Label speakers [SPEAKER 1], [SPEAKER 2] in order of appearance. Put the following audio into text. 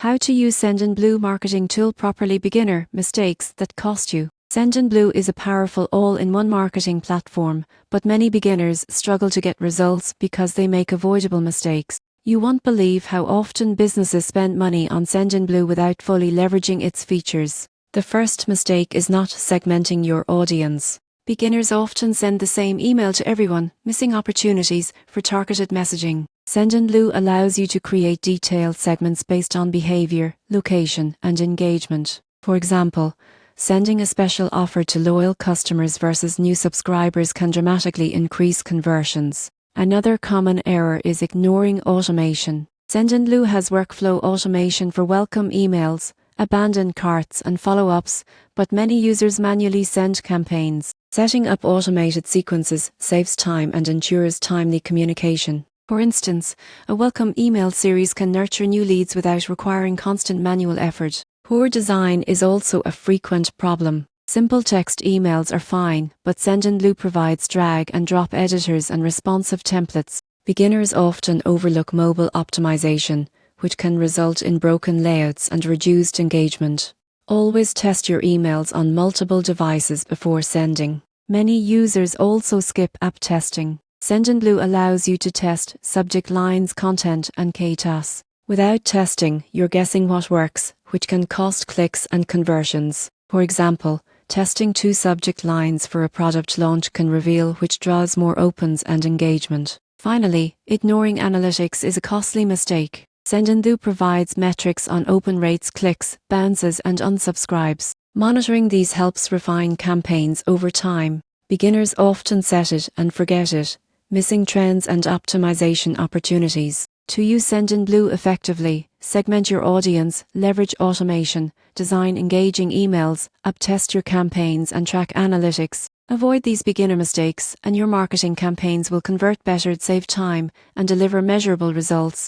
[SPEAKER 1] How to use Sendinblue marketing tool properly. Beginner mistakes that cost you. Sendinblue is a powerful all-in-one marketing platform, but many beginners struggle to get results because they make avoidable mistakes. You won't believe how often businesses spend money on Sendinblue without fully leveraging its features. The first mistake is not segmenting your audience. Beginners often send the same email to everyone, missing opportunities for targeted messaging. Sendinblue allows you to create detailed segments based on behavior, location, and engagement. For example, sending a special offer to loyal customers versus new subscribers can dramatically increase conversions. Another common error is ignoring automation. Sendinblue has workflow automation for welcome emails, abandoned carts, and follow-ups, but many users manually send campaigns. Setting up automated sequences saves time and ensures timely communication. For instance, a welcome email series can nurture new leads without requiring constant manual effort. Poor design is also a frequent problem. Simple text emails are fine, but Sendinblue provides drag and drop editors and responsive templates. Beginners often overlook mobile optimization, which can result in broken layouts and reduced engagement. Always test your emails on multiple devices before sending. Many users also skip app testing. Sendinblue allows you to test subject lines, content, and KTAS. Without testing, you're guessing what works, which can cost clicks and conversions. For example, testing 2 subject lines for a product launch can reveal which draws more opens and engagement. Finally, ignoring analytics is a costly mistake. Sendinblue provides metrics on open rates, clicks, bounces, and unsubscribes. Monitoring these helps refine campaigns over time. Beginners often set it and forget it, missing trends and optimization opportunities. To use Sendinblue effectively, segment your audience, leverage automation, design engaging emails, up-test your campaigns, and track analytics. Avoid these beginner mistakes, and your marketing campaigns will convert better, save time, and deliver measurable results.